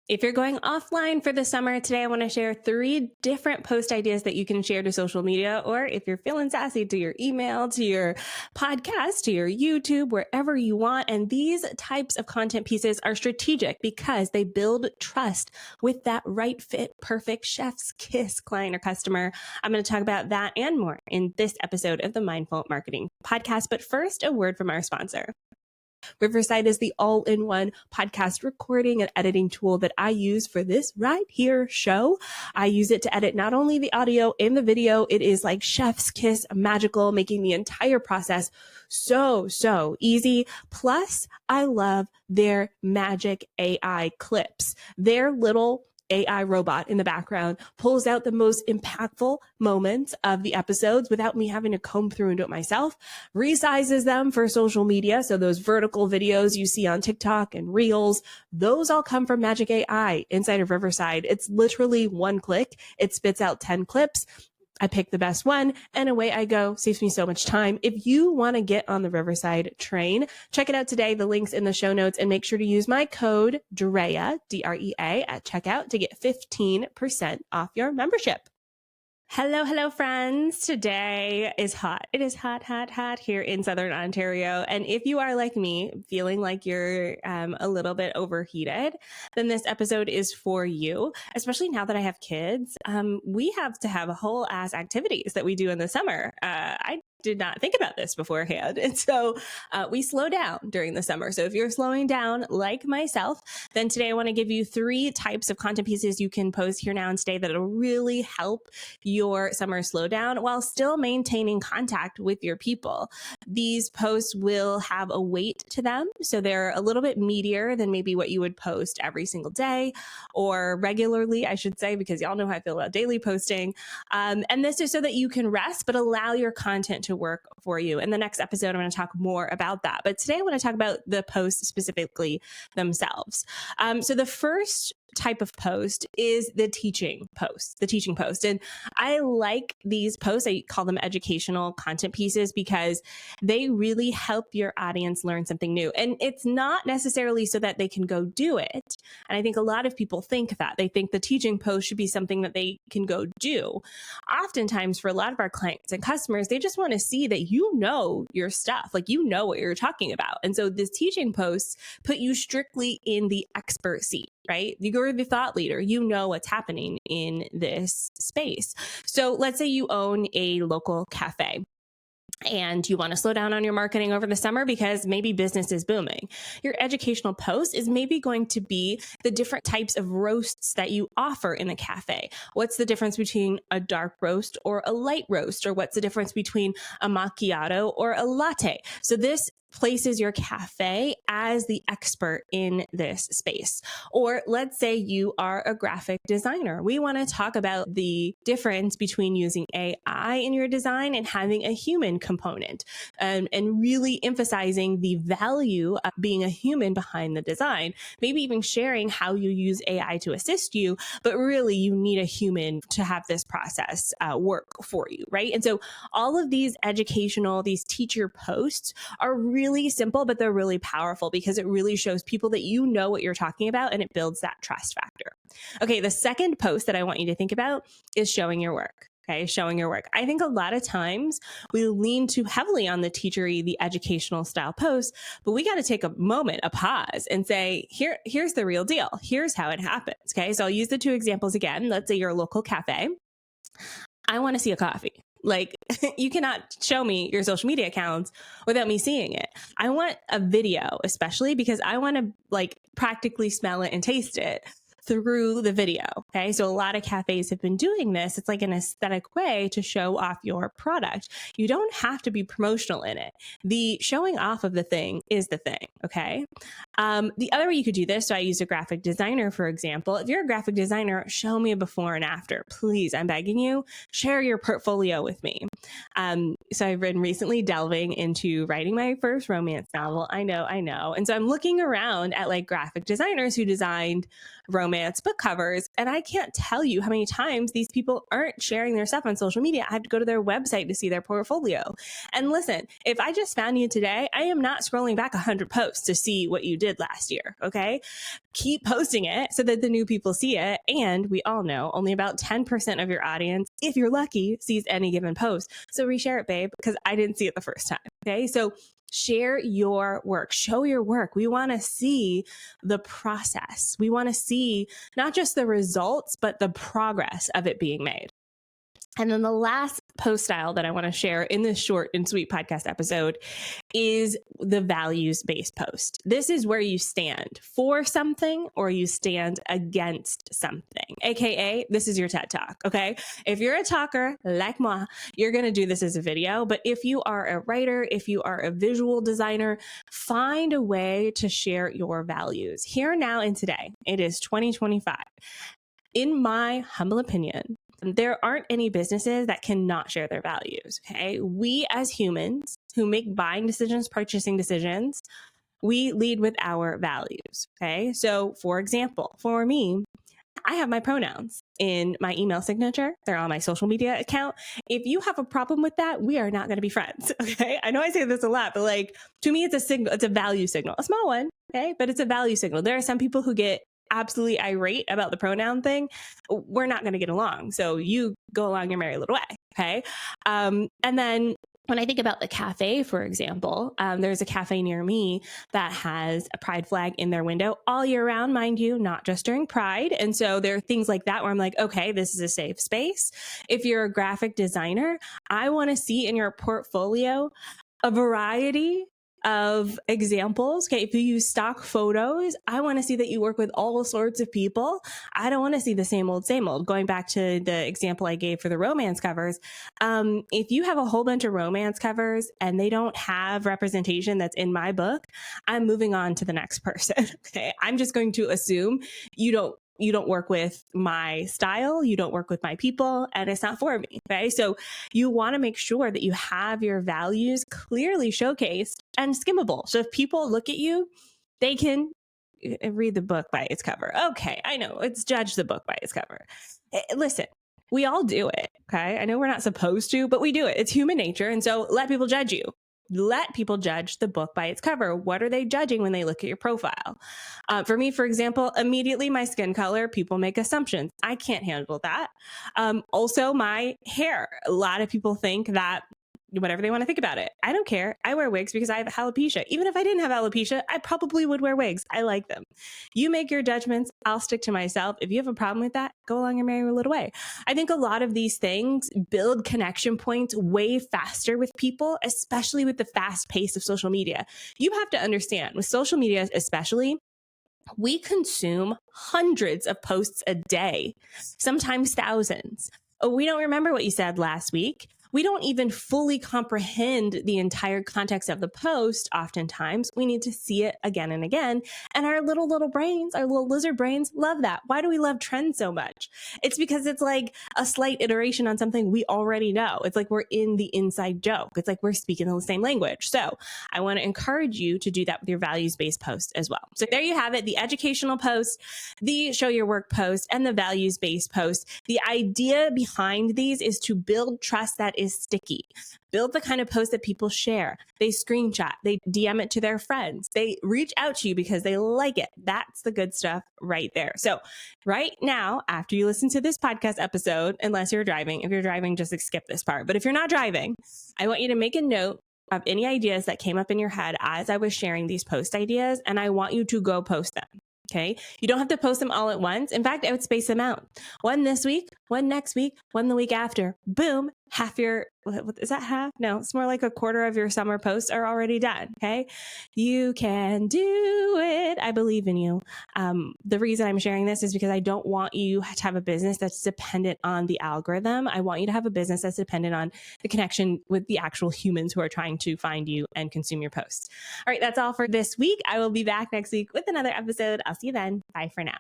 If you're going offline for the summer, today I want to share 3 different post ideas that you can share to social media, or if you're feeling sassy, to your email, to your podcast, to your YouTube, wherever you want. And these types of content pieces are strategic because they build trust with that right fit, perfect chef's kiss client or customer. I'm going to talk about that and more in this episode of the Mindful Marketing Podcast. But first, a word from our sponsor. Riverside is the all-in-one podcast recording and editing tool that I use for this right here show. I use it to edit not only the audio and the video, it is like chef's kiss magical, making the entire process so easy. Plus, I love their magic AI clips. Their little AI robot in the background pulls out the most impactful moments of the episodes without me having to comb through and do it myself, resizes them for social media. So those vertical videos you see on TikTok and Reels, those all come from Magic AI inside of Riverside. It's literally one click. It spits out 10 clips. I pick the best one and away I go. Saves me so much time. If you want to get on the Riverside train, check it out today. The link's in the show notes, and make sure to use my code DREA, D-R-E-A, at checkout to get 15% off your membership. Hello, friends. Today is hot. It is hot here in Southern Ontario. And if you are like me, feeling like you're a little bit overheated, then this episode is for you, especially now that I have kids. We have to have whole ass activities that we do in the summer. I did not think about this beforehand. And so we slow down during the summer. So if you're slowing down like myself, then today I want to give you 3 types of content pieces you can post here now and today that'll really help your summer slowdown while still maintaining contact with your people. These posts will have a weight to them. So they're a little bit meatier than maybe what you would post every single day or regularly, I should say, because y'all know how I feel about daily posting. And this is so that you can rest, but allow your content to work for you. In the next episode, I'm going to talk more about that. But today I want to talk about the posts specifically themselves. So the first type of post is the teaching post. And I like these posts. I call them educational content pieces because they really help your audience learn something new. And it's not necessarily so that they can go do it. And I think a lot of people think that. They think the teaching post should be something that they can go do. Oftentimes for a lot of our clients and customers, they just want to see that you know your stuff, like you know what you're talking about. And so this teaching posts put you strictly in the expert seat, right? You're the thought leader. You know what's happening in this space. So let's say you own a local cafe and you want to slow down on your marketing over the summer because maybe business is booming. Your educational post is maybe going to be the different types of roasts that you offer in the cafe. What's the difference between a dark roast or a light roast? Or what's the difference between a macchiato or a latte? So this places your cafe as the expert in this space. Or let's say you are a graphic designer. We want to talk about the difference between using AI in your design and having a human component, and really emphasizing the value of being a human behind the design, maybe even sharing how you use AI to assist you, but really you need a human to have this process work for you, right? And so all of these these teacher posts are really simple, but they're really powerful because it really shows people that you know what you're talking about and it builds that trust factor. Okay, the second post that I want you to think about is showing your work. Okay, showing your work. I think a lot of times we lean too heavily on the teachery, the educational style posts, but we got to take a moment, a pause and say, here's the real deal. Here's how it happens. Okay, so I'll use the 2 examples again. Let's say you're a local cafe. I want to see a coffee. Like you cannot show me your social media accounts without me seeing it. I want a video, especially because I want to like practically smell it and taste it through the video. Okay. So a lot of cafes have been doing this. It's like an aesthetic way to show off your product. You don't have to be promotional in it. The showing off of the thing is the thing. Okay. The other way you could do this, so I use a graphic designer, for example. If you're a graphic designer, show me a before and after. Please, I'm begging you, share your portfolio with me. So I've been recently delving into writing my first romance novel. I know. And so I'm looking around at like graphic designers who designed romance book covers. And I can't tell you how many times these people aren't sharing their stuff on social media. I have to go to their website to see their portfolio. And listen, if I just found you today, I am not scrolling back 100 posts to see what you did. did last year. Okay. Keep posting it so that the new people see it. And we all know only about 10% of your audience, if you're lucky, sees any given post. So reshare it, babe, because I didn't see it the first time. Okay. So share your work, show your work. We want to see the process. We want to see not just the results, but the progress of it being made. And then the last post style that I want to share in this short and sweet podcast episode is the values-based post. This is where you stand for something or you stand against something. AKA, this is your TED Talk, okay? If you're a talker like moi, you're going to do this as a video. But if you are a writer, if you are a visual designer, find a way to share your values. Here, now, and today. It is 2025. In my humble opinion, there aren't any businesses that cannot share their values, okay? We as humans who make buying decisions, purchasing decisions, we lead with our values, okay? So for example, for me, I have my pronouns in my email signature. They're on my social media account. If you have a problem with that, we are not going to be friends, okay? I know I say this a lot, but like to me, it's a signal, it's a value signal, a small one, okay? But it's a value signal. There are some people who get absolutely irate about the pronoun thing. We're not going to get along. So you go along your merry little way. Okay. And then when I think about the cafe, for example, there's a cafe near me that has a pride flag in their window all year round, mind you, not just during Pride. And so there are things like that where I'm like, okay, this is a safe space. If you're a graphic designer, I want to see in your portfolio a variety of examples. Okay. If you use stock photos, I want to see that you work with all sorts of people. I don't want to see the same old, same old. Going back to the example I gave for the romance covers. If you have a whole bunch of romance covers and they don't have representation that's in my book, I'm moving on to the next person. Okay. I'm just going to assume you don't work with my style, you don't work with my people, and it's not for me, okay? So you want to make sure that you have your values clearly showcased and skimmable. So if people look at you, they can read the book by its cover. Okay, I know, it's judge the book by its cover. Listen, we all do it, okay? I know we're not supposed to, but we do it. It's human nature, and so let people judge you. Let people judge the book by its cover. What are they judging when they look at your profile? For me, for example, immediately my skin color, people make assumptions. I can't handle that. Also, my hair. A lot of people think that whatever they want to think about it. I don't care. I wear wigs because I have alopecia. Even if I didn't have alopecia, I probably would wear wigs. I like them. You make your judgments. I'll stick to myself. If you have a problem with that, go along your merry little way. I think a lot of these things build connection points way faster with people, especially with the fast pace of social media. You have to understand with social media, especially, we consume hundreds of posts a day, sometimes thousands. Oh, we don't remember what you said last week. We don't even fully comprehend the entire context of the post. Oftentimes, we need to see it again and again. And our little brains, our little lizard brains love that. Why do we love trends so much? It's because it's like a slight iteration on something we already know. It's like we're in the inside joke. It's like we're speaking the same language. So I want to encourage you to do that with your values-based post as well. So there you have it, the educational post, the show your work post, and the values-based post. The idea behind these is to build trust that is sticky. Build the kind of post that people share. They screenshot, they DM it to their friends. They reach out to you because they like it. That's the good stuff right there. So right now, after you listen to this podcast episode, unless you're driving, if you're driving, just skip this part. But if you're not driving, I want you to make a note of any ideas that came up in your head as I was sharing these post ideas, and I want you to go post them. Okay. You don't have to post them all at once. In fact, I would space them out. One this week, one next week, one the week after. Boom. Half your, is that half? No, it's more like a quarter of your summer posts are already done. Okay. You can do it. I believe in you. The reason I'm sharing this is because I don't want you to have a business that's dependent on the algorithm. I want you to have a business that's dependent on the connection with the actual humans who are trying to find you and consume your posts. All right. That's all for this week. I will be back next week with another episode. I'll see you then. Bye for now.